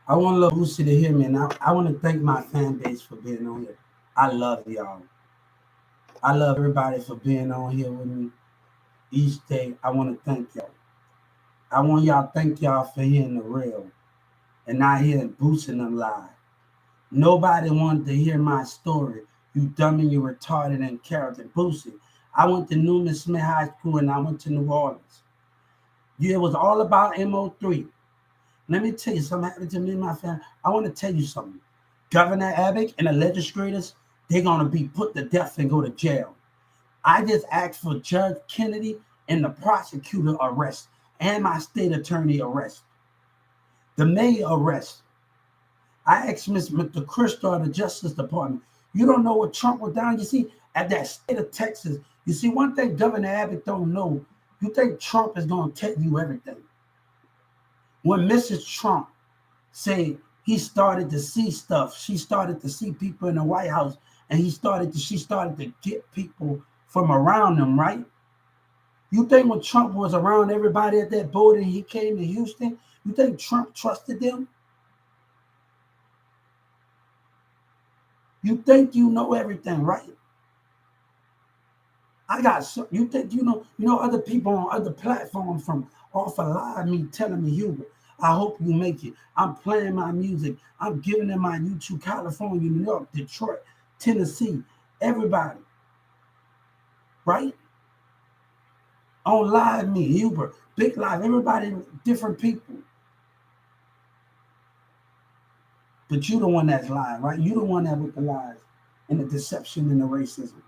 I want Lil Boosie to hear me, and I want to thank my fan base for being on here. I love y'all. I love everybody for being on here with me each day. I want to thank y'all. I want y'all to thank y'all for hearing the real and not hearing Boosie them lie. Nobody wanted to hear my story. You dumb and you retarded and character. Boosie. I went to Newman Smith High School and I went to New Orleans. Yeah, it was all about MO3. Let me tell you something happened to me and my family. I want to tell you something. Governor Abbott and the legislators, they're going to be put to death and go to jail. I just asked for Judge Kennedy and the prosecutor arrest and my state attorney arrest. The mayor arrest. I asked Mr. Crystal of the Justice Department. You don't know what Trump was down. You see, at that state of Texas, you see, one thing Governor Abbott don't know, you think Trump is going to tell you everything. When Mrs. Trump said he started to see stuff, she started to see people in the White House, and she started to get people from around them, right? You think when Trump was around everybody at that border and he came to Houston, you think Trump trusted them? You think you know everything, right? You think you know other people on other platforms from off of live me telling me, Hubert, I hope you make it. I'm playing my music. I'm giving them my YouTube, California, New York, Detroit, Tennessee, everybody, right? On live me, Hubert, Big Live, everybody, different people. But you the one that's lying, right? You the one that with the lies and the deception and the racism.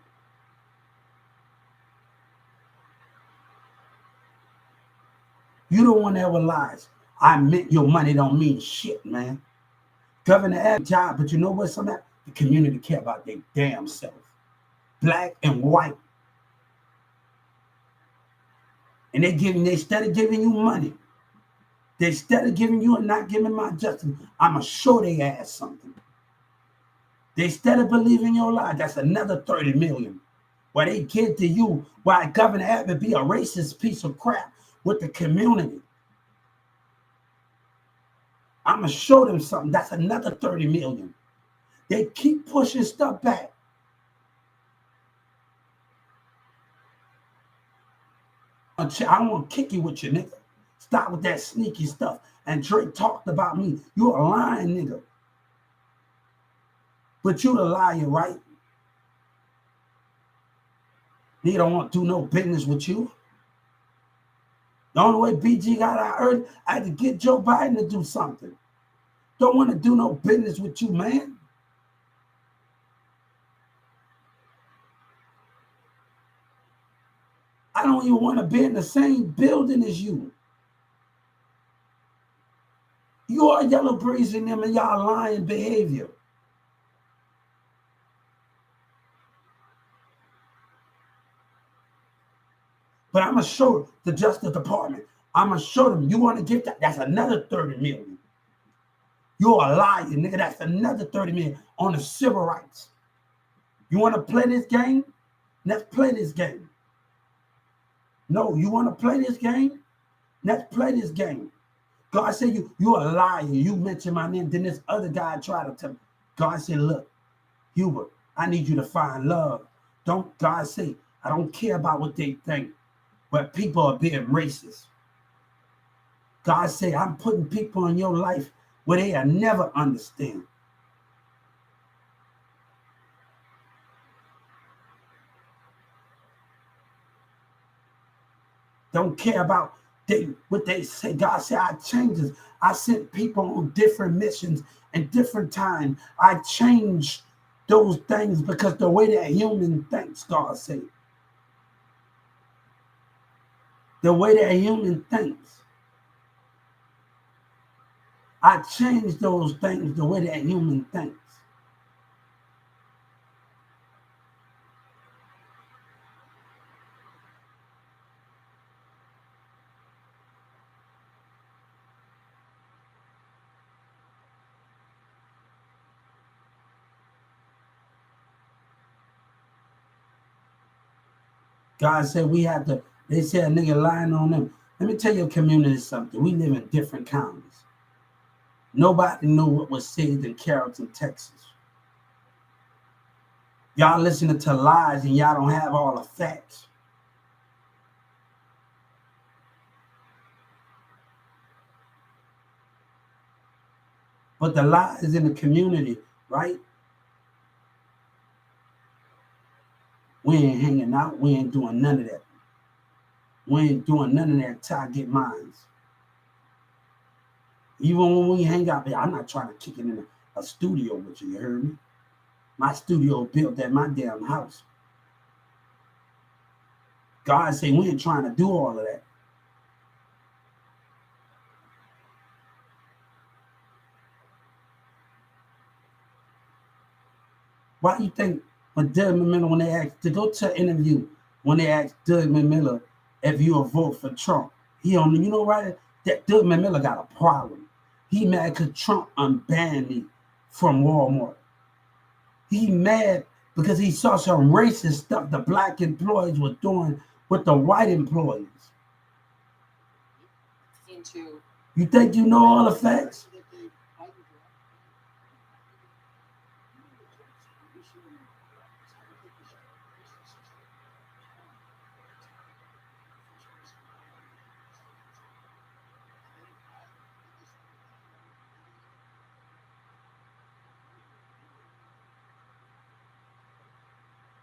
You the one that with lies. I meant your money don't mean shit, man. Governor Abbott job, but you know what? Some of the community care about their damn self. Black and white. And they instead of giving you money, they instead of giving you and not giving my justice, I'ma show they ass something. They instead of believing your lie, that's another 30 million. Why they give to you, why Governor Abbott be a racist piece of crap with the community. I'ma show them something. That's another 30 million. They keep pushing stuff back. I don't want to kick you with your nigga. Stop with that sneaky stuff. And Drake talked about me. You a lying nigga. But you the liar, right? He don't want to do no business with you. The only way BG got out early, I had to get Joe Biden to do something. Don't want to do no business with you, man. I don't even want to be in the same building as you. You are Yellow Breeze in them and y'all lying behavior. But I'm going to show the Justice Department. I'm going to show them. You want to get that? That's another 30 million. You're a liar, nigga. That's another 30 million on the civil rights. You want to play this game? Let's play this game. No, you want to play this game? Let's play this game. God said you a liar. You mentioned my name. Then this other guy tried to tell me. God said, look, Hubert, I need you to find love. God say, I don't care about what they think, but people are being racist. God said, I'm putting people in your life where they'll never understand. Don't care about what they say. God said, I changed this. I sent people on different missions and different times. I changed those things because the way that human thinks, God said. The way that human thinks. I changed those things the way that human thinks. God said we have to, they said a nigga lying on them. Let me tell your community something. We live in different counties. Nobody knew what was said in Carrollton, Texas. Y'all listening to lies and y'all don't have all the facts. But the lies in the community, right? We ain't hanging out. We ain't doing none of that. We ain't doing none of that till I get mines. Even when we hang out, I'm not trying to kick it in a studio with you, you heard me? My studio built at my damn house. God said we ain't trying to do all of that. Why do you think when Doug McMillan, when they asked to go to an interview, when they asked Doug McMillan if you will vote for Trump, he only, you know, right? That Doug McMillan got a problem. He mad because Trump unbanned me from Walmart. He mad because he saw some racist stuff the black employees were doing with the white employees. You think you know all the facts?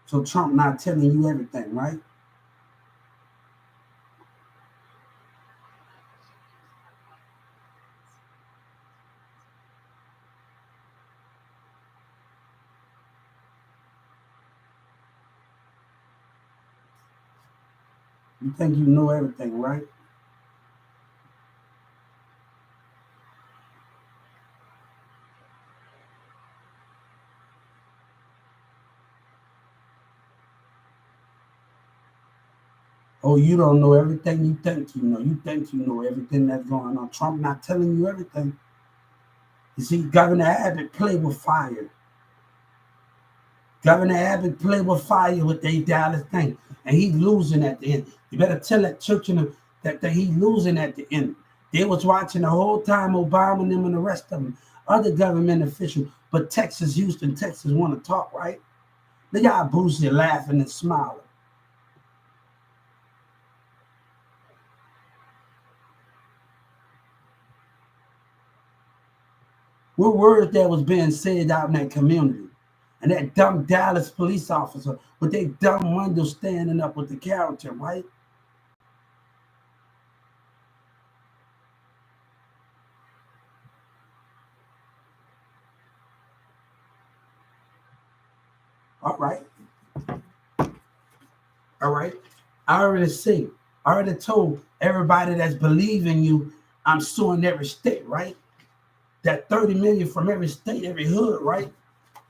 So Trump not telling you everything, right? You think you know everything, right? Oh, you don't know everything you think you know. You think you know everything that's going on. Trump not telling you everything. You see, Governor Abbott played with fire. Governor Abbott played with fire with the Dallas thing, and he's losing at the end. You better tell that church that he's losing at the end. They was watching the whole time, Obama and them and the rest of them, other government officials. But Texas, Houston, Texas want to talk, right? They got Boosie laughing and smiling. What words that was being said out in that community? And that dumb Dallas police officer with their dumb window standing up with the character, right? All right. All right. I already told everybody that's believing you, I'm suing every state, right? That 30 million from every state, every hood, right?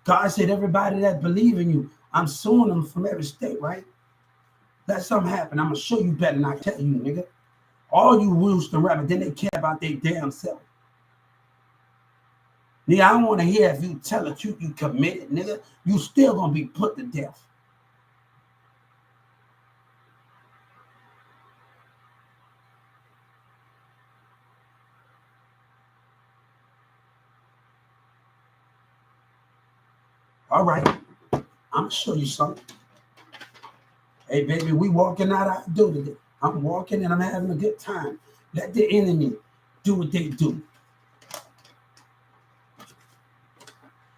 God said everybody that believe in you, I'm suing them from every state, right? Let something happen. I'm gonna show you better than I tell you, nigga. All you wolves to rap, then they care about their damn self. Nigga, I don't want to hear if you tell the truth you committed, nigga. You still gonna be put to death. All right, I'm gonna show you something. Hey, baby, we walking out our door today. I'm walking and I'm having a good time. Let the enemy do what they do.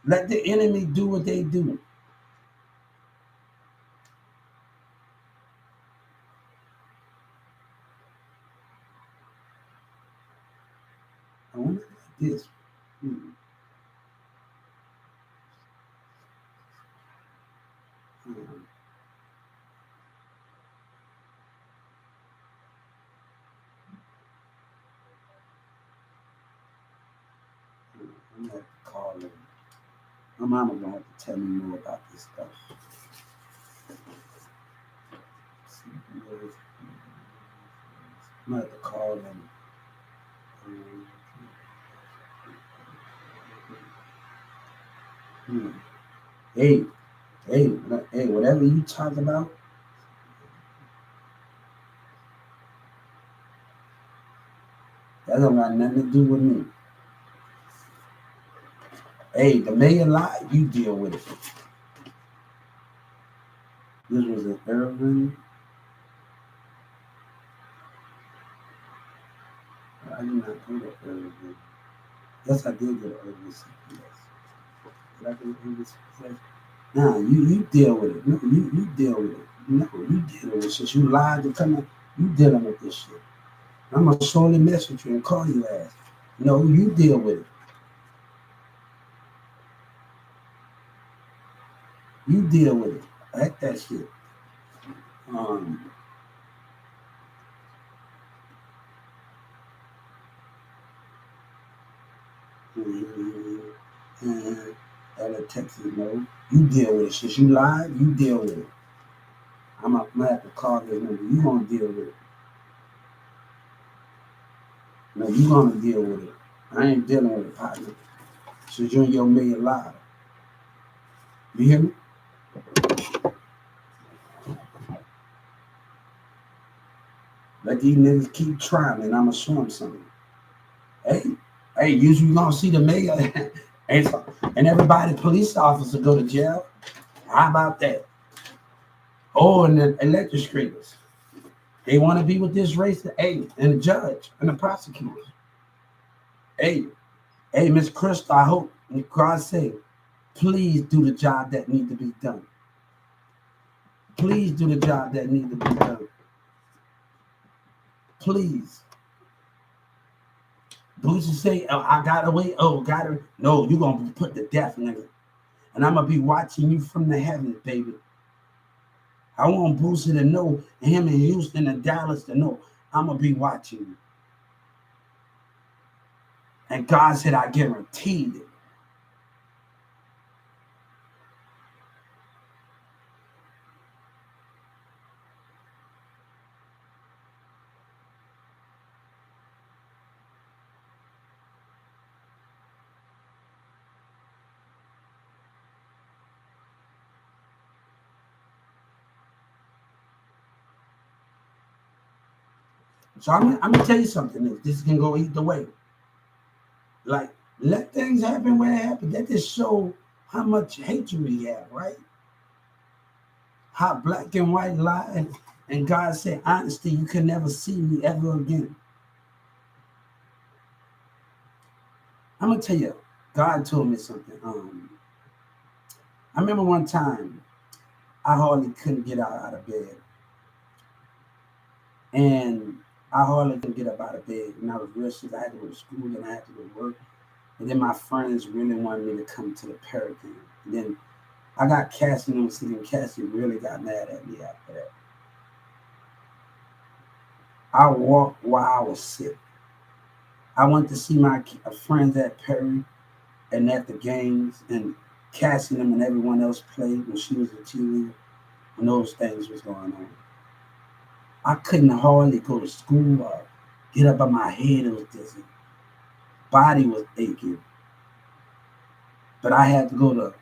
Let the enemy do what they do. I wonder if this. Hmm. I'm gonna have to call him. My mama gonna have to tell me more about this stuff. I'm gonna have to call them. Hmm. Hey, hey, whatever you talk about, that don't got nothing to do with me. Hey, the mayor lied, you deal with it. This was in Irving. I did not go to Irving. Yes, I did go to Irving CPS. Did I go to Irving CPS? Nah, you deal with it. No, you deal with it. No, you deal with it. Since you lied to come in, you dealing with this shit. I'm gonna surely message you and call you ass. No, you deal with it. You deal with it. I hate that shit. Um, out of Texas, no. You deal with it. Since you lied, you deal with it. I'm gonna have to call this number. You gonna deal with it. No, you gonna deal with it. I ain't dealing with it, partner. Since you and your million lied. You hear me? Let these niggas keep trying and I'ma show them something. Hey, hey, usually you gonna see the mayor and everybody police officer go to jail. How about that? Oh, and the electors. They want to be with this race, hey, and the judge and the prosecutors. Hey, hey, Miss Crystal, I hope God say, please do the job that need to be done. Please do the job that need to be done. Please. Boosie say, oh, I gotta wait. Oh, gotta. No, you're gonna put the death nigga. And I'm gonna be watching you from the heavens, baby. I want Boosie to know, and him in Houston and Dallas to know, I'm gonna be watching you. And God said, I guaranteed it. So I'm gonna tell you something. This can go either way. Like, let things happen when it happens. That just show how much hatred we have, right? How black and white lie, and God said, honesty, you can never see me ever again. I'm gonna tell you, God told me something. I remember one time I hardly couldn't get out of bed, and I hardly couldn't get up out of bed, and I was real sick. I had to go to school and I had to go to work. And then my friends really wanted me to come to the parrot game. And then I got Cassie on city, and Cassie really got mad at me after that. I walked while I was sick. I went to see my friends at Perry and at the games, and Cassie and them and everyone else played when she was a cheerleader, when those things was going on. I couldn't hardly go to school or get up on my head. It was dizzy. Body was aching. But I had to go to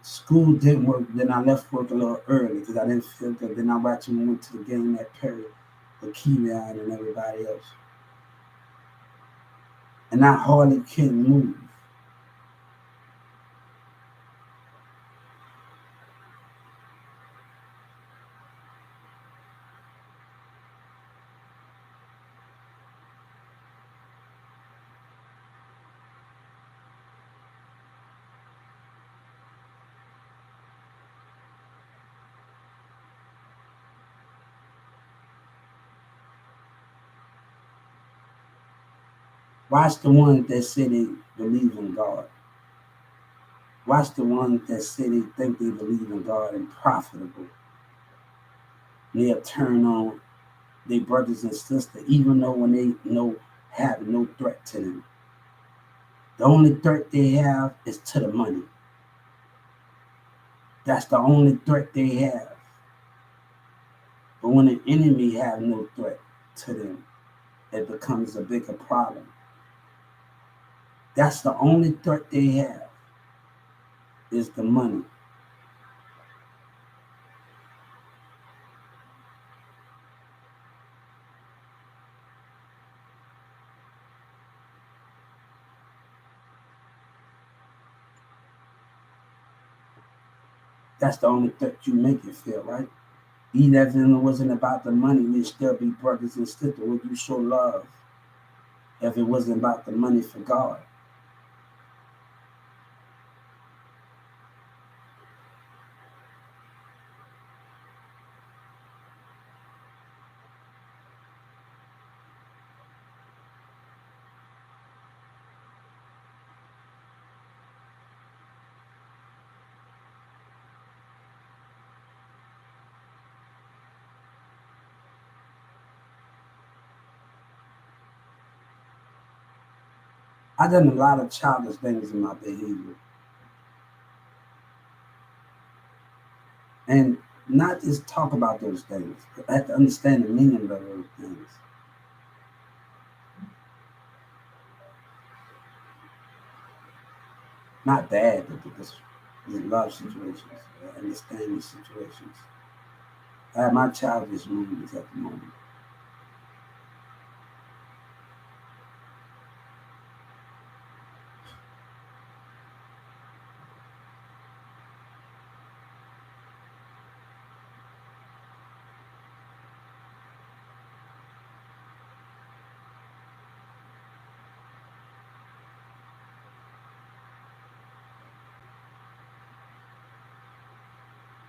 school, didn't work. Then I left work a little early because I didn't feel good. Then I actually went to the game at Perry with Keyon and everybody else. And I hardly can move. Watch the ones that say they believe in God. Watch the ones that say they think they believe in God and profitable. They'll turn on their brothers and sisters, even though when they know have no threat to them. The only threat they have is to the money. That's the only threat they have. But when an enemy have no threat to them, it becomes a bigger problem. That's the only threat they have is the money. That's the only threat you make it feel, right? Even if it wasn't about the money, we'd still be brothers and sisters. Would you show love if it wasn't about the money for God? I done a lot of childish things in my behavior, and not just talk about those things. But I have to understand the meaning of those things. Not bad, but because in love situations, understanding situations. I have my childish moments at the moment.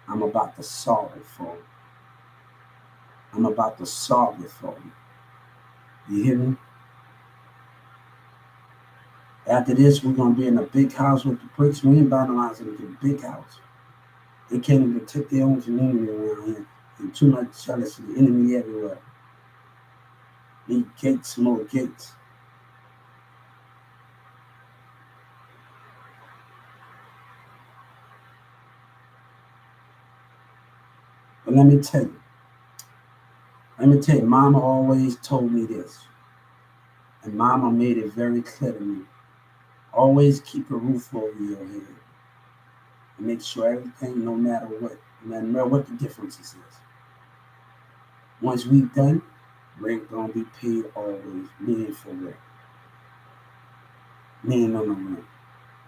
I'm about to solve it for you. I'm about to solve it for you. You hear me? After this, we're gonna be in a big house with the bricks. We ain't vandalizing the big house. They can't even take their own community around here. And too much jealousy, the enemy everywhere. Need gates, more gates. But let me tell you, Mama always told me this, and Mama made it very clear to me. Always keep a roof over your head and make sure everything, no matter what the differences is. Once we done, rent gonna be paid always. Men for rent, men on the rent,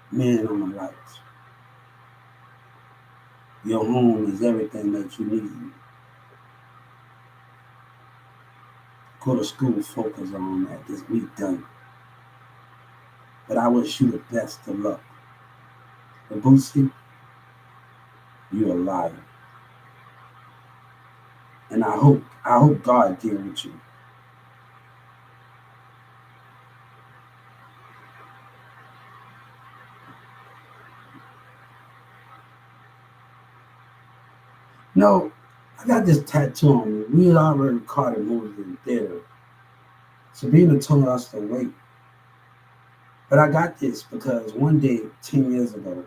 men on the lights. Your home is everything that you need. Go to school, focus on that. This week done. But I wish you the best of luck. But Boosie, you a liar. And I hope God deal with you. No, I got this tattoo on me. We had already recorded movies in the theater. Sabina told us to wait. But I got this because one day, 10 years ago,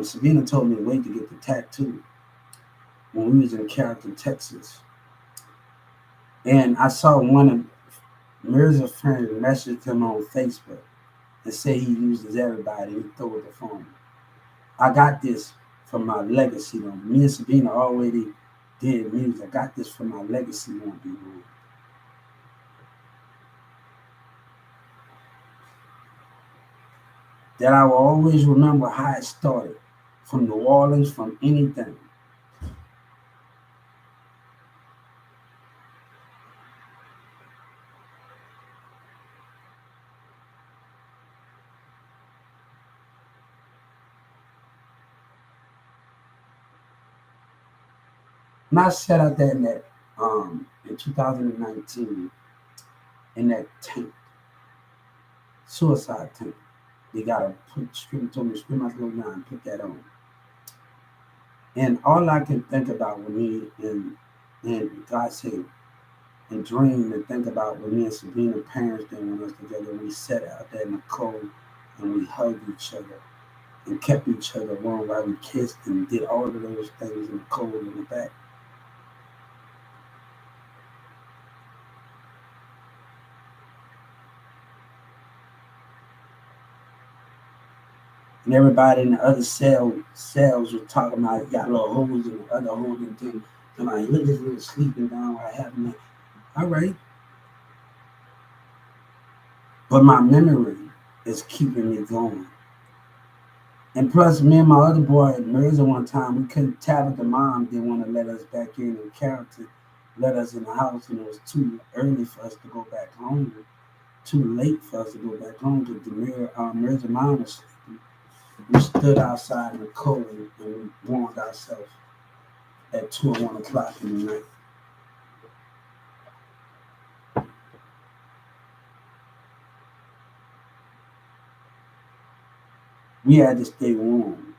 Sabina told me to wait to get the tattoo when we was in Carrollton, Texas. And I saw one of Mirza's friends message him on Facebook and say he uses everybody and he throw it the phone. I got this from my legacy though. Me and Sabina already did music. I got this from my legacy won't be wrong. That I will always remember how it started. From New Orleans, from anything. And I sat out there in 2019 in that tank, suicide tank. They gotta put scream told me scream out go down and put that on. And all I can think about with me and God said and dream and think about with me and Sabrina parents didn't want us together. We sat out there in the cold and we hugged each other and kept each other warm while we kissed and did all of those things in the cold in the back. And everybody in the other cells were talking about got little holes in the other holes and things. And like, look at this little sleeping down what happened. All right. But my memory is keeping me going. And plus, me and my other boy, Marissa, one time, we couldn't Tabitha mom didn't want to let us back in character, let us in the house, and it was too early for us to go back home, too late for us to go back home because Marissa mom was sleeping. We stood outside in the cold and we warmed ourselves at 2 or 1 o'clock in the night. We had to stay warm.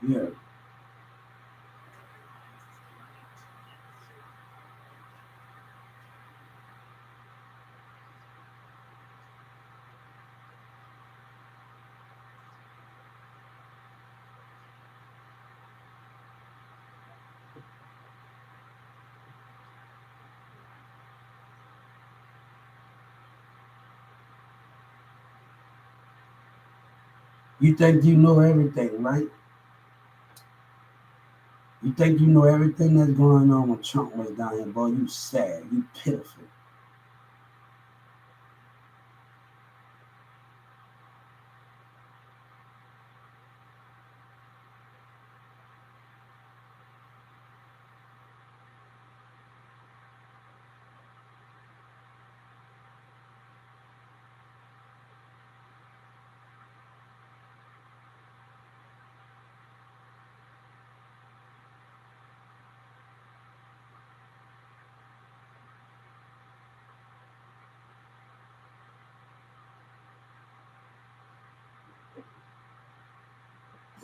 Yeah. You think you know everything, right? You think you know everything that's going on when Trump was down here, boy. You sad. You pitiful.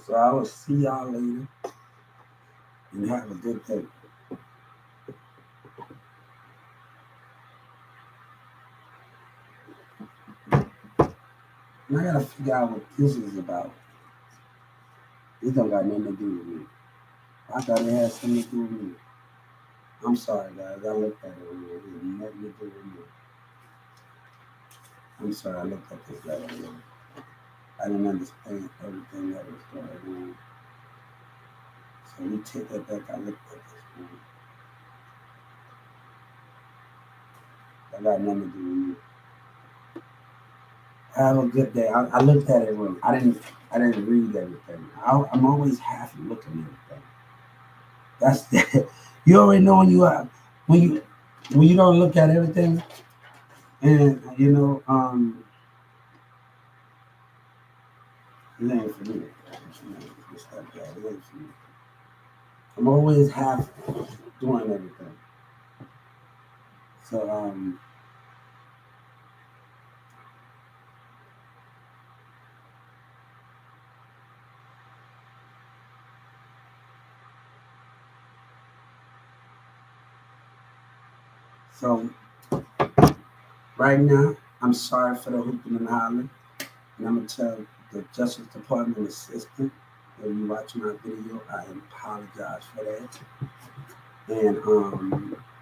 So I will see y'all later and have a good day. And I gotta figure out what this is about. This don't got nothing to do with me. I thought it had something to do with me. I'm sorry, guys. I looked at it wrong. It had nothing to do with me. I'm sorry. I looked at this letter wrong. I didn't understand everything that was going on. So we take that back. I looked at this wrong. That got nothing to do with me. Have a good day. I looked at it wrong. I didn't read everything. I'm always half looking at everything. That's that. You already know when you are when you don't look at everything, and it ain't for me. It's like that. It ain't for me. I'm always half doing everything. So so right now, I'm sorry for the hooping and hollering, and I'm gonna tell the Justice Department assistant if you watch my video, I apologize for that.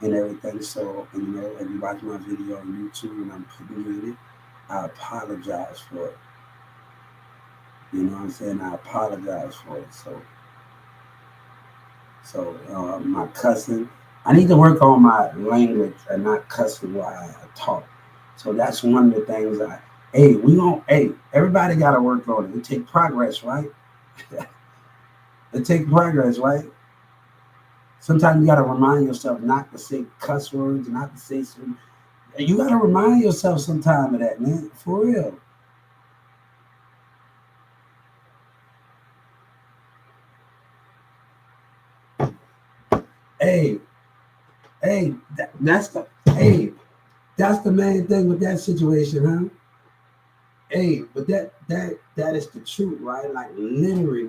And everything. So if you watch my video on YouTube and I'm putting you in it, I apologize for it. You know what I'm saying? I apologize for it. So my cussing, I need to work on my language and not cussing while I talk. So that's one of the things everybody got to work on it. It take progress, right? It take progress, right? Sometimes you got to remind yourself not to say cuss words, not to say some. You got to remind yourself sometime of that, man. For real. Hey, that's the main thing with that situation, huh? Hey, but that is the truth, right? Like literally.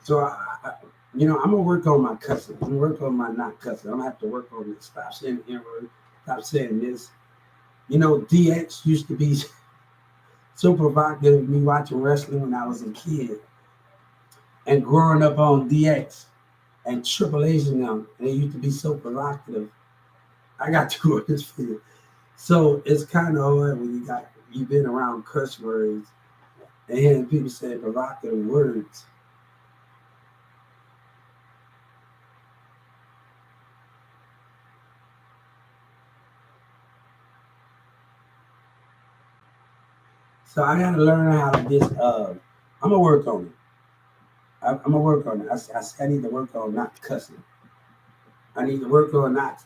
So I'm gonna work on my cussing. I'm gonna work on my not cussing. I'm gonna have to work on this. Stop saying the N-word. Stop saying this. DX used to be so provocative. Me watching wrestling when I was a kid and growing up on DX. and Triple H now, and they used to be so provocative. I got two words for you. So it's kind of hard when you've been around cuss words and hearing people say provocative words. So I got to learn how to just. I'm gonna work on it. I'm gonna work on it. I need to work on not cussing. I need to work on not.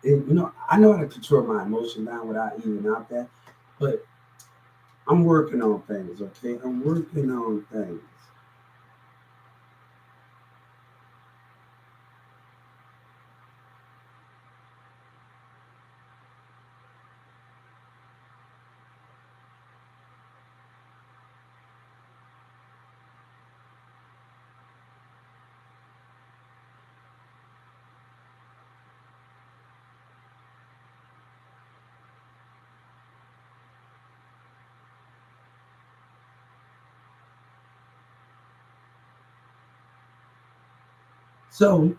And, I know how to control my emotion down without even out that, but I'm working on things. Okay, I'm working on things. So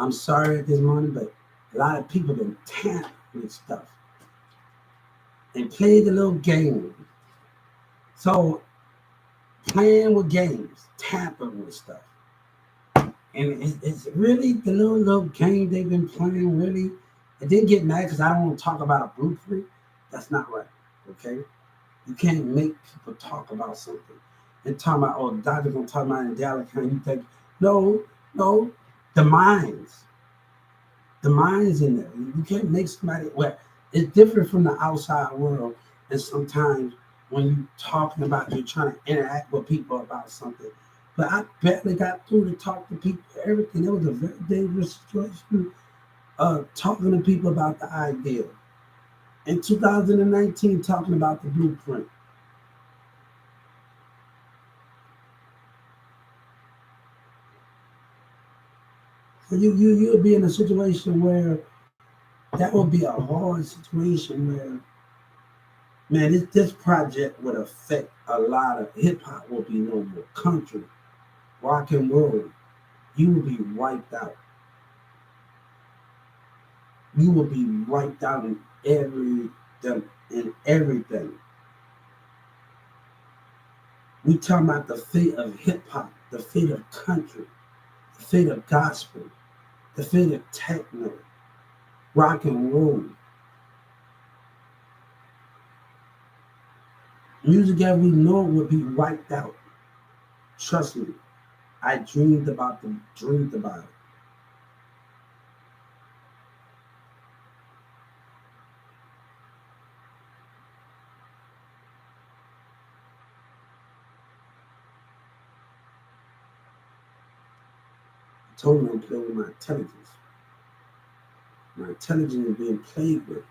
I'm sorry at this moment, but a lot of people been tampering with stuff and play the little game. So playing with games, tampering with stuff. And it's really the little game they've been playing, really. I didn't get mad because I don't want to talk about a blueprint. That's not right. Okay? You can't make people talk about something and talk about, oh, the doctor gonna talk about in Dallas County. You think, no, no, the minds. The mind's in there. You can't make somebody well, it's different from the outside world. And sometimes when you're talking about you're trying to interact with people about something. But I barely got through to talk to people, everything. It was a very dangerous situation. Talking to people about the idea. In 2019, talking about the blueprint. So you'll be in a situation where that would be a hard situation where, man, this project would affect a lot of hip hop. Will be no more country, rock and roll. You will be wiped out. You will be wiped out in everything. We talking about the fate of hip hop, the fate of country, the fate of gospel, the fate of techno, rock and roll. Music as we know it would be wiped out. Trust me. I dreamed about it. I told him I'm playing with my intelligence. My intelligence is being played with.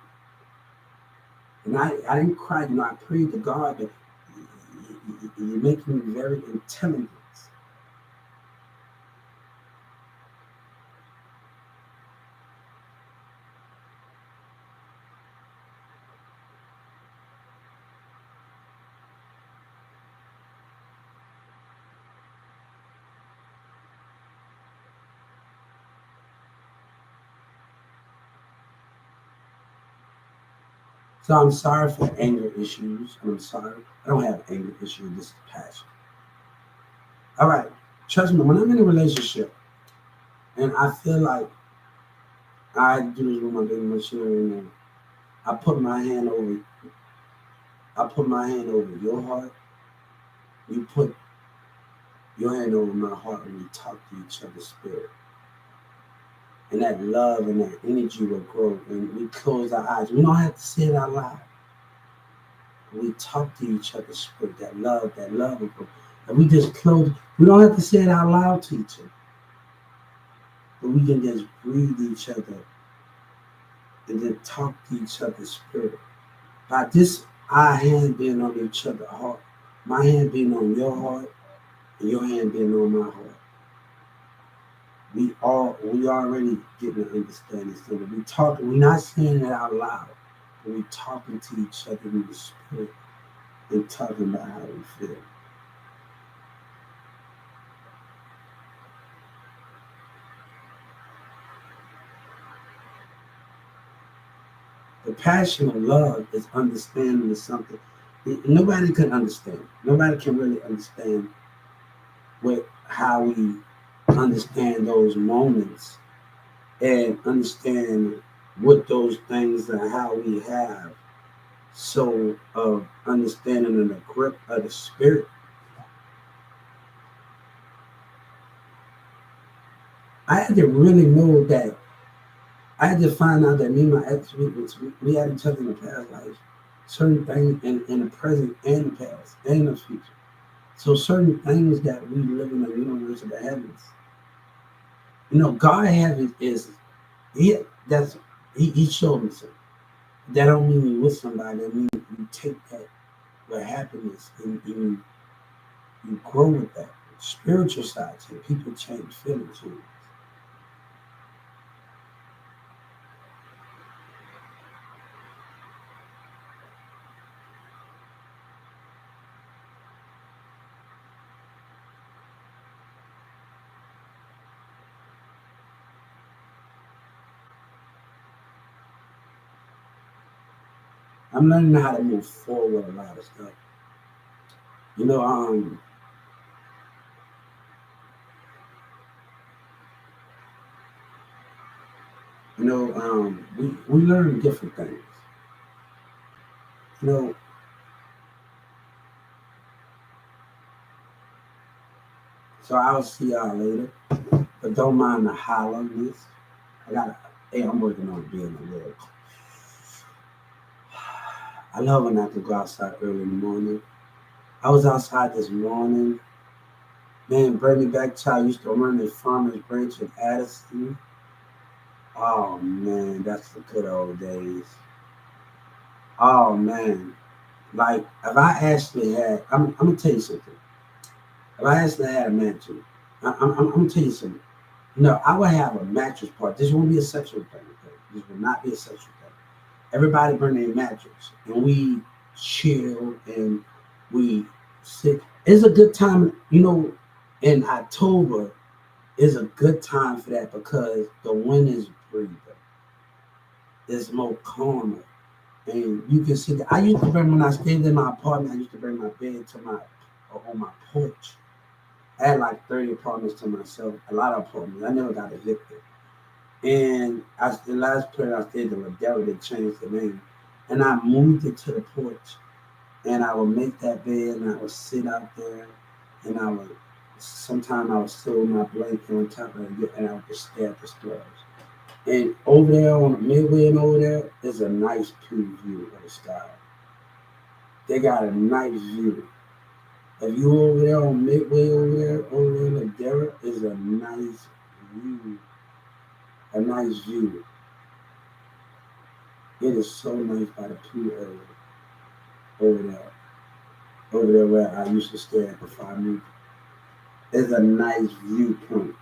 And I didn't cry, I prayed to God that you make me very intelligent. So I'm sorry for anger issues. I'm sorry. I don't have anger issues. This is passion. All right. Trust me, when I'm in a relationship and I feel like I do this with my baby machinery now, I put my hand over I put my hand over your heart. You put your hand over my heart and we talk to each other's spirit. And that love and that energy will grow. And we close our eyes. We don't have to say it out loud. We talk to each other's spirit. That love will grow. And we just close. We don't have to say it out loud to each other. But we can just breathe each other and then talk to each other's spirit. By this, our hand being on each other's heart, my hand being on your heart, and your hand being on my heart. We already getting an understanding. So we talking, we're not saying it out loud, but we talking to each other in the spirit and talking about how we feel. passion of love is understanding of something. Nobody can understand. Nobody can really understand how we understand those moments and understand what those things are, how we have so of understanding and the grip of the spirit. I had to really know that. I had to find out that me and my ex, we had each other in the past life, certain things in the present and the past and the future. So certain things that we live in the universe of the heavens. God is he that's he showed me something. That don't mean you with somebody. That means you take that with happiness and you grow with that. Spiritual side to it. People change, feelings change. I'm learning how to move forward with a lot of stuff. You know, um, we learn different things. You know, so I'll see y'all later. But don't mind the hollowness. Hey, I'm working on being a little. I love when I can go outside early in the morning. I was outside this morning. Man, bring me back to I used to run the Farmers Branch in Addison. Oh man, that's the good old days. Oh man, like if I actually had, I'm gonna tell you something. If I actually had a mansion, I'm gonna tell you something. No, I would have a mattress part. This won't be a sexual thing. Okay? This will not be a sexual thing. Everybody bring their mattress, and we chill and we sit. It's a good time. In October is a good time for that because the wind is breathing. It's more calmer. And you can see that. I used to bring when I stayed in my apartment. I used to bring my bed to my on my porch. I had like 30 apartments to myself. A lot of apartments. I never got evicted. And the last place I stayed in Ladera, they changed the name, and I moved it to the porch. And I would make that bed, and I would sit out there, and I would. Sometimes I would sit with my blanket on top of it, and I would just stare at the stars. And over there on the midway and over there is a nice true view of the sky. They got a nice view. If you over there on midway over there in the Derrick is a nice view. A nice view. It is so nice by the pool area over there. Over there where I used to stay at before I moved. It's a nice viewpoint.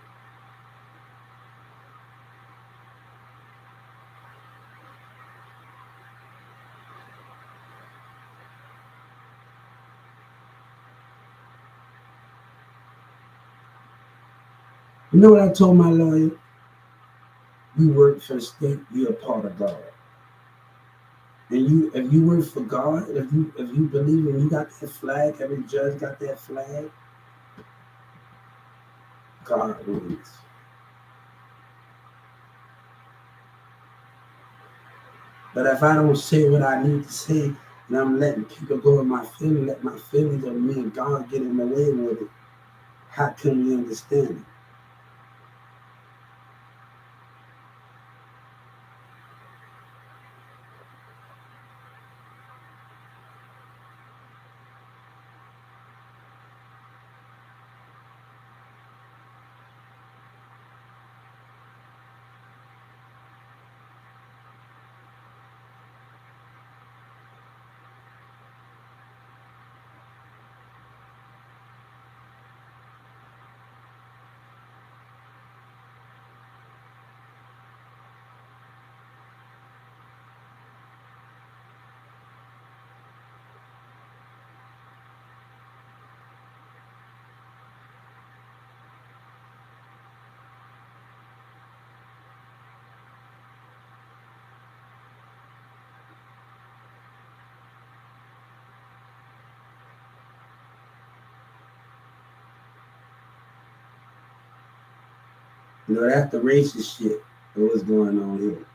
You know what I told my lawyer? You work for the state, you're a part of God. And if you work for God, if you believe in you got that flag, every judge got that flag, God wins. But if I don't say what I need to say, and I'm letting people go in my feelings, let my feelings of me and God get in the way with it, how can we understand it? You know, that's the racist shit. What's going on here?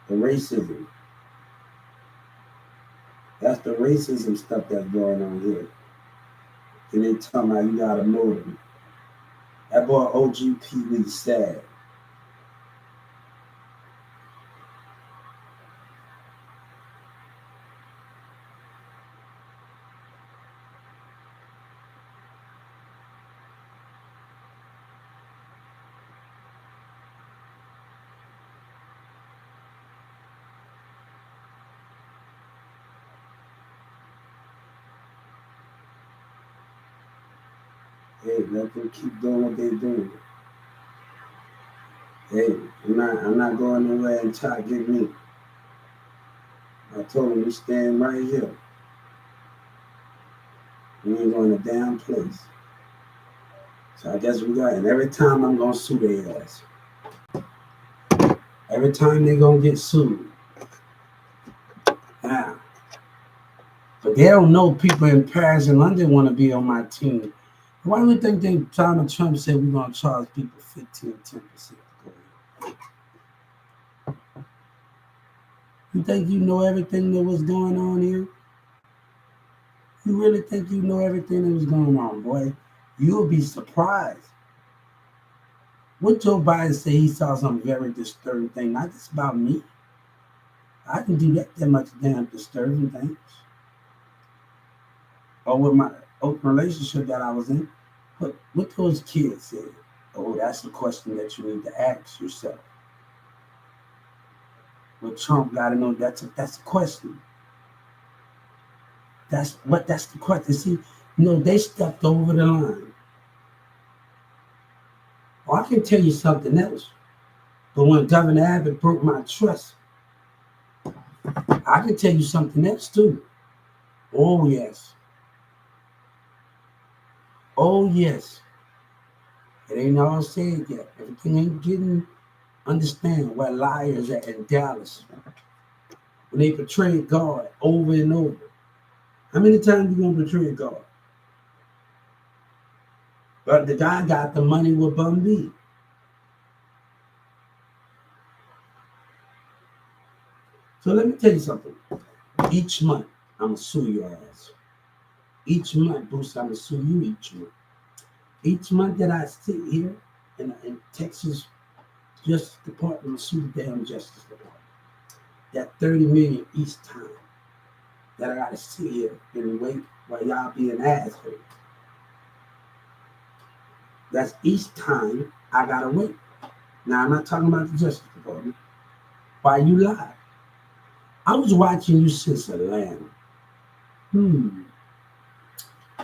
The racism. That's the racism stuff that's going on here. And they talking about you gotta know them. That boy OGP was sad. Hey, let them keep doing what they doing. Hey, I'm not going nowhere and try to get me. I told them we stand right here. We ain't going to damn place. So I guess we got, and every time I'm gonna sue their ass. Every time they gonna get sued. Now, but they don't know people in Paris and London want to be on my team. Why do you think Donald Trump said we're gonna charge people 10%? You think you know everything that was going on here? You really think you know everything that was going on, boy? You'll be surprised. What Joe Biden said he saw some very disturbing thing, not just about me. I can do that much damn disturbing things. Or with my open relationship that I was in. But what those kids said, oh, that's the question that you need to ask yourself. What Trump got to know, that's a question. That's the question. See, they stepped over the line. Well, I can tell you something else. But when Governor Abbott broke my trust, I can tell you something else too. Oh, yes. Oh, yes. It ain't all said yet. Everything ain't getting understand where liars at in Dallas. When they portray God over and over. How many times you gonna betray God? But the guy got the money with Bum B. So let me tell you something. Each month, I'm gonna sue your ass. Each month, Bruce, I'm gonna sue you each month. Each month that I sit here in Texas Justice Department, sue the damn Justice Department. That 30 million each time that I gotta sit here and wait while y'all being assholes. That's each time I gotta wait. Now I'm not talking about the Justice Department. Why you lie? I was watching you since Atlanta. When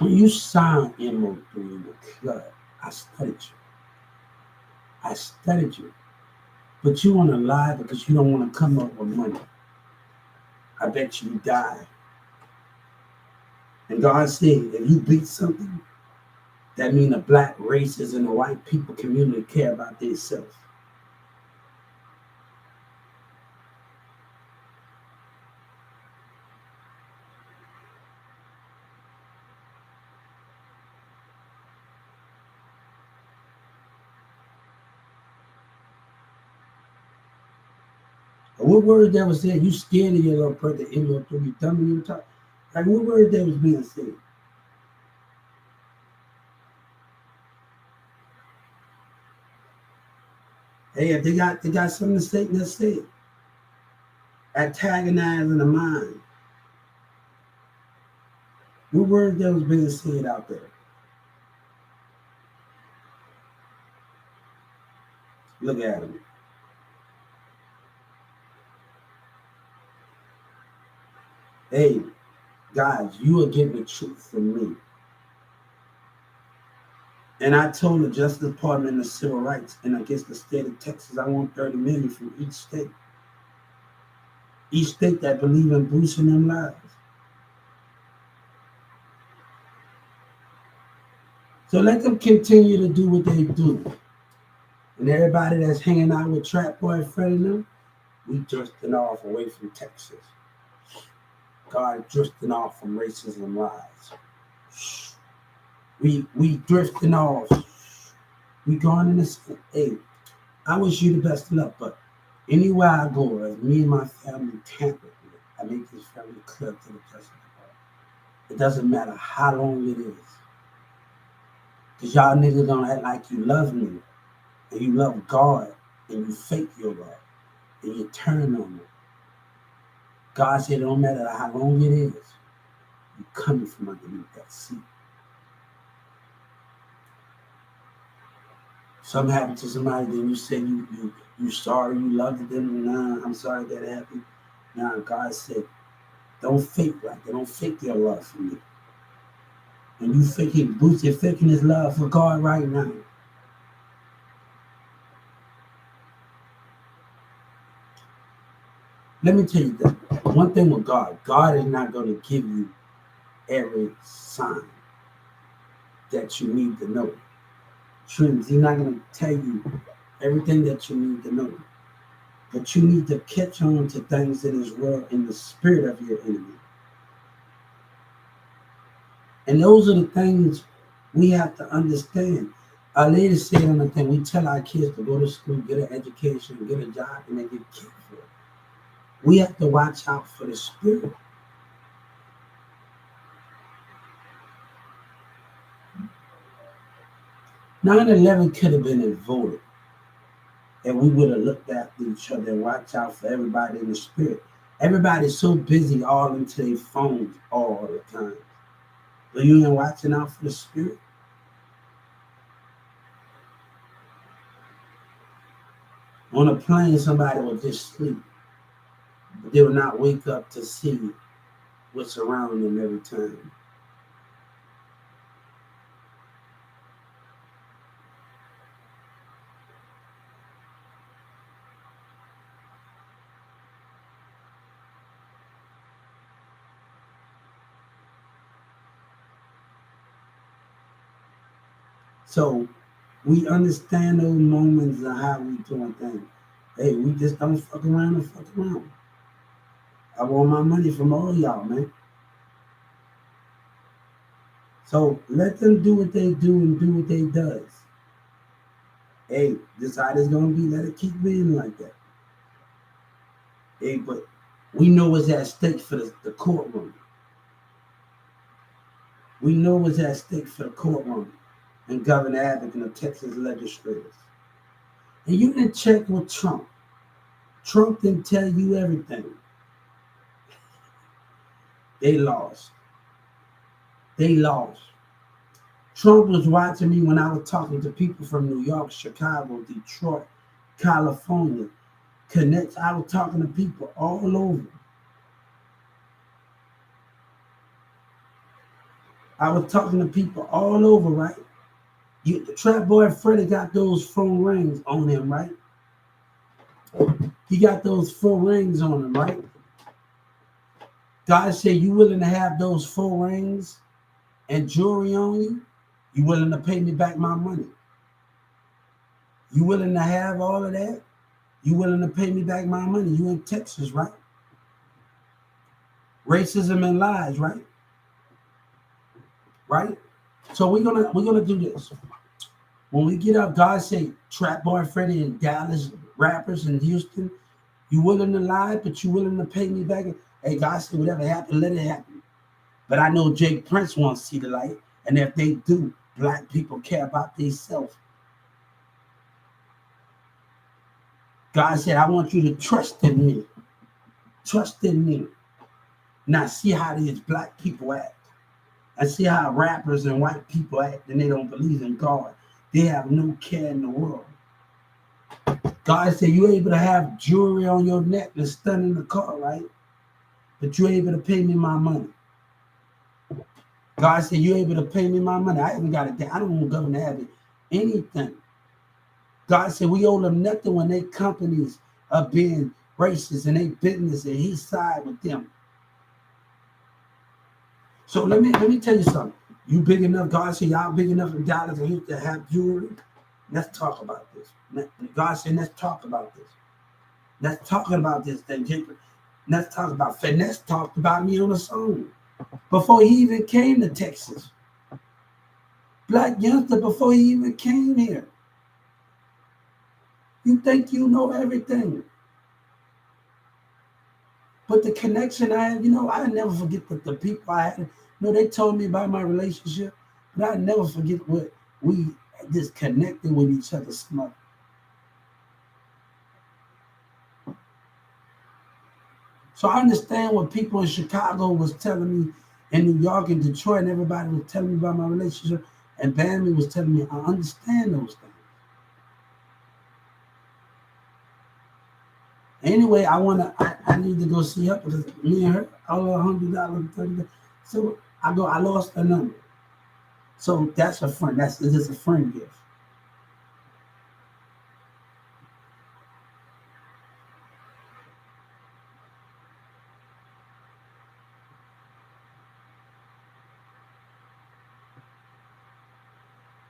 you signed MO3 in the club, I studied you. But you want to lie because you don't want to come up with money. I bet you die. And God said, if you beat something, that means the black races and the white people community care about themselves. What word that was said? You scared of your little brother MO3, you dumb you talk. Like what word that was being said? Hey, if they got something to say, let's say it. Antagonizing the mind. What word that was being said out there? Look at him. Hey, guys, you are getting the truth from me. And I told the Justice Department and the Civil Rights and against the state of Texas, I want 30 million from each state. Each state that believe in boosting them lives. So let them continue to do what they do. And everybody that's hanging out with Trap Boy Freddy them, we drifting off away from Texas. God drifting off from racism lies. We drifting off. We going in this. Hey, I wish you the best of luck, but anywhere I go, as me and my family tamper with it, I make this family clear to the person. It doesn't matter how long it is. Because y'all niggas don't act like you love me and you love God and you fake your love and you turn on me. God said it don't matter how long it is, you coming from underneath that seat. Something happened to somebody, then you say you sorry, you loved them. Nah, I'm sorry that happened. Nah, God said, don't fake like that. Don't fake your love for me. And you faking, Boots, you're faking his love for God right now. Let me tell you that. One thing with God, God is not going to give you every sign that you need to know. He's not going to tell you everything that you need to know. But you need to catch on to things in this world in the spirit of your enemy. And those are the things we have to understand. Our lady said on the thing, we tell our kids to go to school, get an education, get a job, and they get killed for it. We have to watch out for the spirit. "9/11 could have been avoided, and we would have looked after each other and watched out for everybody in the spirit. Everybody's so busy all into their phones all the time. But you ain't watching out for the spirit. On a plane, somebody would just sleep, but they would not wake up to see what's around them every time. So we understand those moments of how we doing things. Hey, we just don't fuck around and fuck around. I want my money from all y'all, man. So let them do what they do and do what they does. Hey, this how it's gonna be. Let it keep being like that. Hey, but we know what's at stake for the courtroom. We know what's at stake for the courtroom and Governor Abbott and the Texas legislators. And you can check with Trump. Trump didn't tell you everything. They lost. They lost. Trump was watching me when I was talking to people from New York, Chicago, Detroit, California, Connect. I was talking to people all over. I was talking to people all over, right? The Trap Boy Freddy got those 4 rings on him, right? He got those 4 rings on him, right? God said, you willing to have those 4 rings and jewelry on you? You willing to pay me back my money? You willing to have all of that? You willing to pay me back my money? You in Texas, right? Racism and lies, right? Right? So we're gonna do this. When we get up, God say, Trap Boy Freddy and Dallas rappers in Houston, you willing to lie, but you willing to pay me back? Hey, God said, whatever happened, let it happen. But I know Jake Prince wants to see the light, and if they do, black people care about themselves. God said, I want you to trust in me. Trust in me. Now see how these black people act. I see how rappers and white people act, and they don't believe in God. They have no care in the world. God said, you able to have jewelry on your neck and stun in the car, right? But you able to pay me my money. God said, you able to pay me my money. I haven't got it. I don't want Governor Abbott anything. God said, we owe them nothing when their companies are being racist and they business and he side with them. So let me tell you something. You big enough, God said, y'all big enough in Dallas and Houston to have jewelry. Let's talk about this. God said, let's talk about this. Let's talk about this thing. Let's talk about Finesse talked about me on a song before he even came to Texas. Black Youngster before he even came here. You think you know everything. But the connection I had, I never forget the people I had. They told me about my relationship, but I never forget what we just connected with each other. So I understand what people in Chicago was telling me, in New York and Detroit, and everybody was telling me about my relationship, and Bambi was telling me. I understand those things. Anyway, I need to go see her because me and her, I owe $100, $30. So I go. I lost her number. So that's a friend. It's just a friend gift.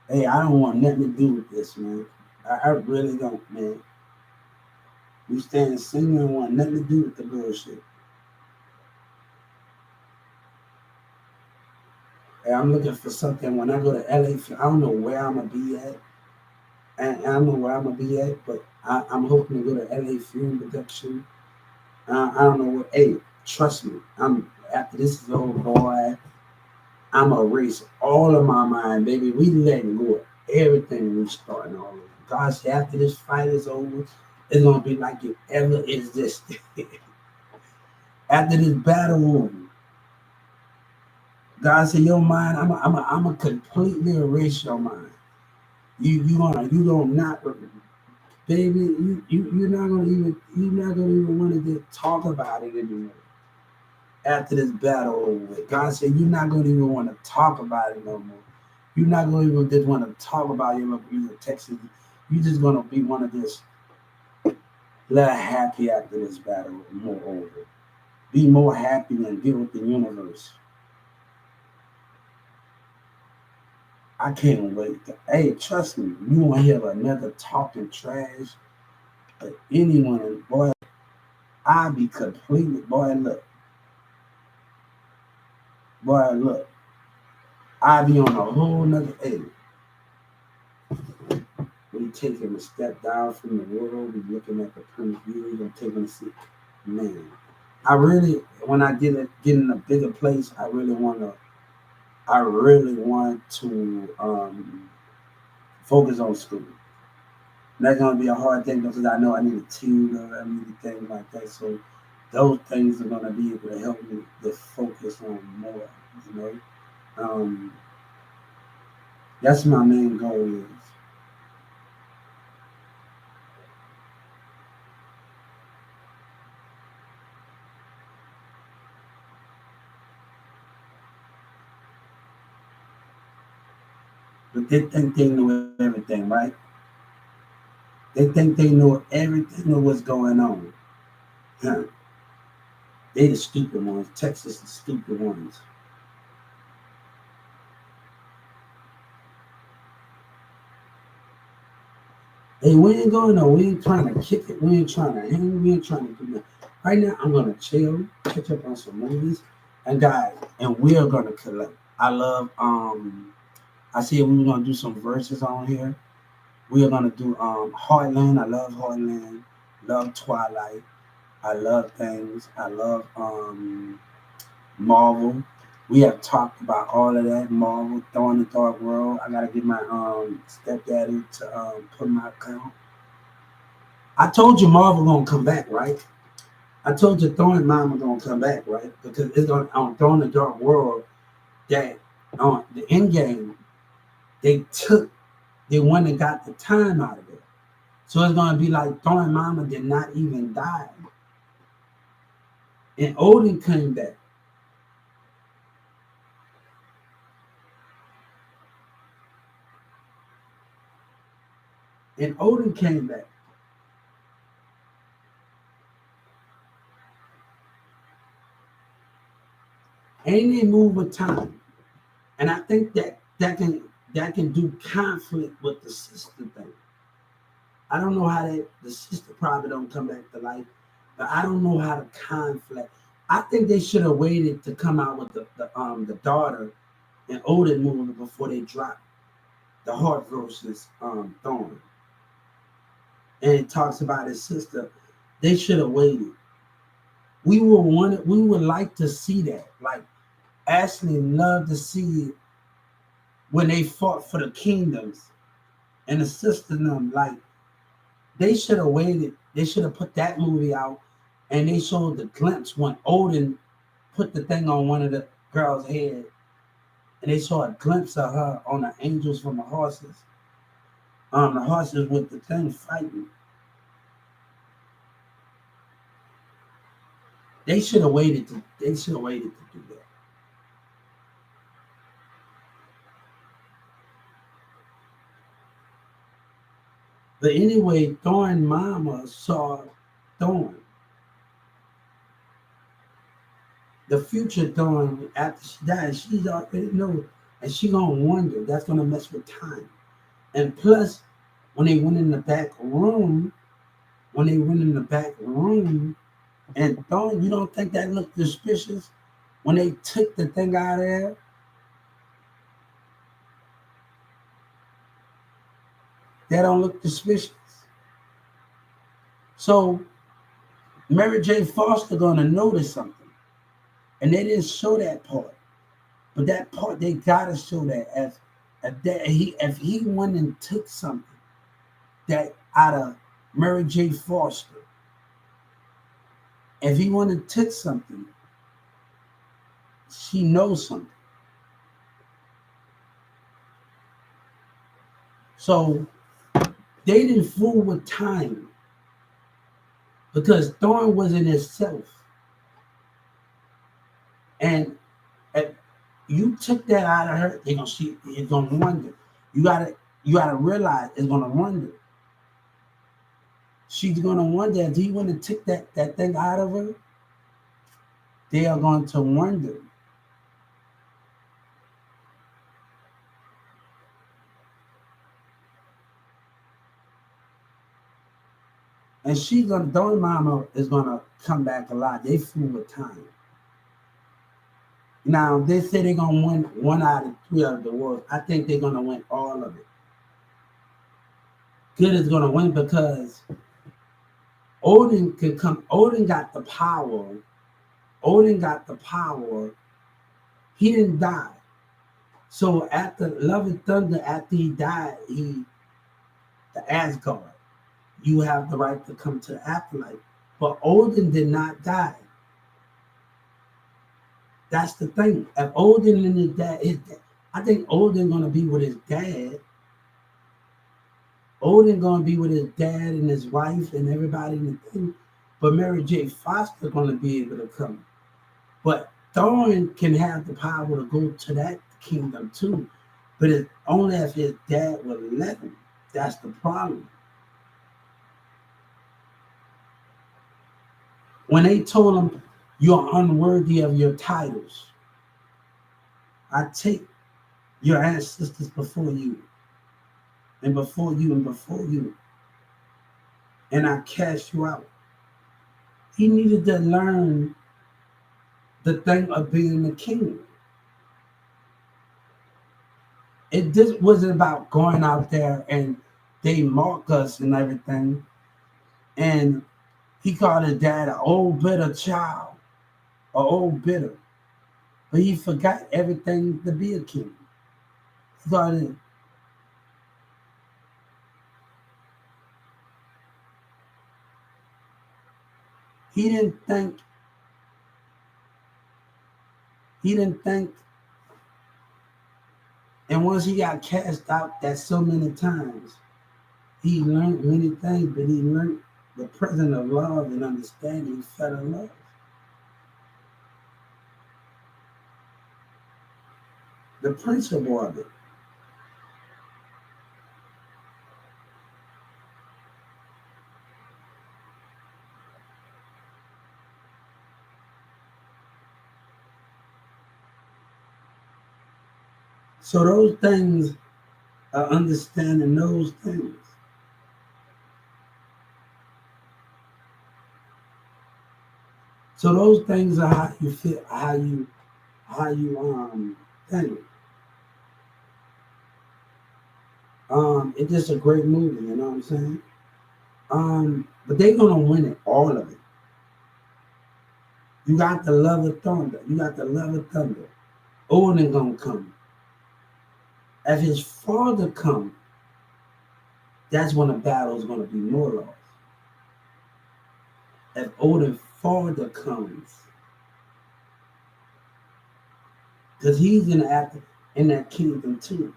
Hey, I don't want nothing to do with this, man. I really don't, man. We staying single and want nothing to do with the bullshit. Hey, I'm looking for something when I go to LA. I don't know where I'm gonna be at, and I don't know where I'm gonna be at, but I'm hoping to go to LA Film Production. I don't know what. Hey, trust me. I'm after this is over, boy. I'm gonna erase all of my mind, baby. We letting go of everything. We starting all over. Gosh, after this fight is over, it's gonna be like it ever existed. After this battle over, God said, "Your mind, I'm a completely erase your mind. You gonna not, baby. You're not gonna even want to talk about it anymore. After this battle over with, God said, you're not gonna even want to talk about it no more. You're not gonna even just want to talk about your Texas. You're just gonna be one of this little happy after this battle more over. Be more happy and deal with the universe. I can't wait. Hey, trust me, you won't hear another talking trash or anyone. Boy, I'll be completely. Boy, look. I'll be on a whole nother. Hey, we taking a step down from the world. We looking at the point of view. We taking a seat. Man, I really, when I get in a bigger place, I really want to. I really want to focus on school. And that's gonna be a hard thing because I know I need a tutor, I need things like that. So those things are gonna be able to help me to focus on more. You know, um, that's my main goal is. But they think they know everything, right? They think they know everything of what's going on. Huh. They the stupid ones. Texas the stupid ones. Hey, we ain't going no. We ain't trying to kick it. We ain't trying to hang. We ain't trying to do nothing. Right now, I'm gonna chill, catch up on some movies, and guys, and we are gonna collect. I love. I said we were gonna do some verses on here. We are gonna do Heartland. I love Heartland. Love Twilight. I love things. I love Marvel. We have talked about all of that. Marvel, Thor in the Dark World. I gotta get my stepdaddy to put my account. I told you Marvel gonna come back, right? I told you Thor and Mama gonna come back, right? Because it's gonna on Thor in the Dark World that on the end game they took the one that got the time out of it. So it's gonna be like Thor and Mama did not even die. And Odin came back. And Odin came back. And they move with time. And I think that can do conflict with the sister thing. I don't know how the sister probably don't come back to life, but I don't know how to conflict. I think they should have waited to come out with the daughter and Odin movie before they dropped the Heart versus Thorn. and it talks about his sister. They should have waited. We would like to see that. Like Ashley loved to see it when they fought for the kingdoms and the sister them. Like they should have waited. They should have put that movie out, and they showed the glimpse when Odin put the thing on one of the girls' head, and they saw a glimpse of her on the angels from the horses. The horses with the thing fighting. They should have waited to. They should have waited to do that. But anyway, Thorn Mama saw Thorn, the future Thorn. After she died, she's already know, and she gonna wonder. That's gonna mess with time. And plus, when they went in the back room, when they went in the back room, and Thorn, you don't think that looked suspicious when they took the thing out of there? That don't look suspicious. So Mary J. Foster gonna notice something, and they didn't show that part. But that part they gotta show that if he went and took something that out of Mary J. Foster, if he went and took something, she knows something. So they didn't fool with time because Thorn was in itself. And if you took that out of her, they're gonna see it's gonna wonder. You gotta realize it's gonna wonder. She's gonna wonder if he went and took that thing out of her, they are going to wonder. And she's gonna Dawn Mama is gonna come back alive. They fool with time. Now they say they're gonna win one out of three of the wars. I think they're gonna win all of it. Good is gonna win because Odin can come. Odin got the power. Odin got the power. He didn't die. So after Love and Thunder, after he died, the Asgard. You have the right to come to the afterlife. But Odin did not die. That's the thing. If Odin and his dad, I think Odin gonna be with his dad. Odin gonna be with his dad and his wife and everybody in the thing. But Mary J. Foster gonna be able to come. But Thorin can have the power to go to that kingdom too. But it's only if his dad would let him. That's the problem. When they told him you're unworthy of your titles, I take your ancestors before you, and before you, and before you, and I cast you out. He needed to learn the thing of being the king. It just wasn't about going out there and they mock us and everything. And he called his dad an old bitter child, or old bitter. But he forgot everything to be a king. He thought he didn't think he didn't think, and once he got cast out that so many times, he learned many things, but he learned the presence of love and understanding. He fell in love. The principle of it. So those things are understanding those things. So those things are how you feel, how you think. It's just a great movie, you know what I'm saying? But they're gonna win it, all of it. You got the love of thunder. You got the love of thunder. Odin gonna come. As his father come, that's when the battle is gonna be more lost. As Odin's father comes, because he's in that kingdom too.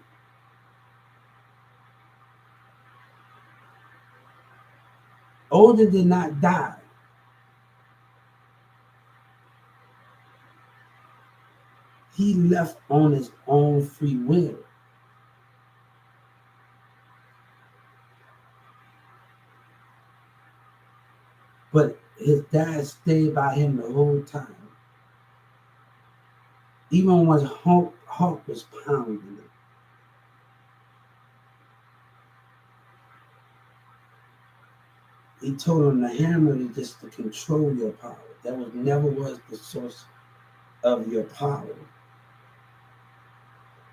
Odin did not die. He left on his own free will. But his dad stayed by him the whole time. Even when Hulk was pounding him. He told him the hammer is just to control your power. That never was the source of your power.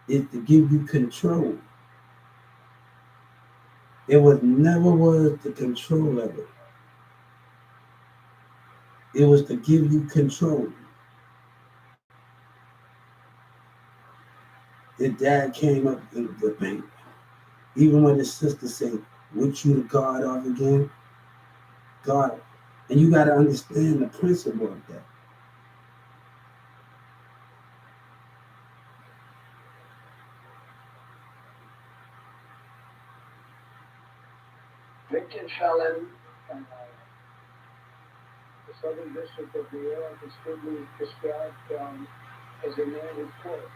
It's to give you control. It never was the control of it. It was to give you control. His dad came up in the bank. Even when his sister said, "Would you the God of again?" God. And you got to understand the principle of that. Victor Fallon, the Southern District of New York, is frequently described as a man with quote.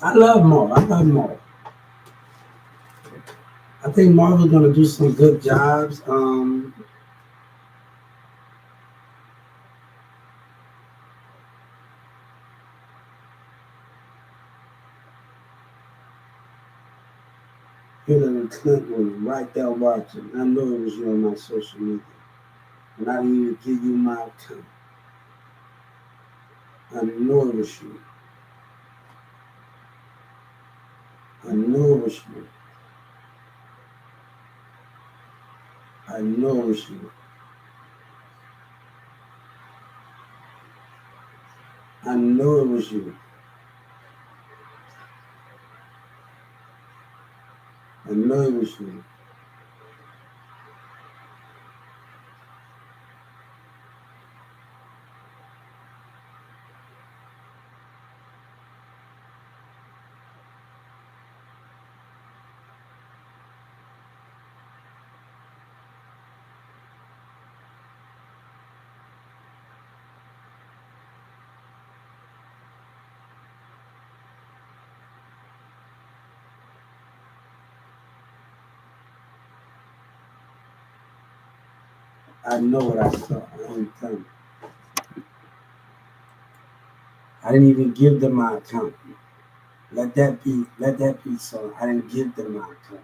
I love Marvel. I think Marvel's gonna do some good jobs. Hillary Clinton was right there watching. I know it was you on my social media. And I didn't even give you my account. I know it was you. I know it was you. I know it was you. I know it was you. I know it was you. I know what I saw. I ain't telling you. I didn't even give them my account. Let that be so. I didn't give them my account.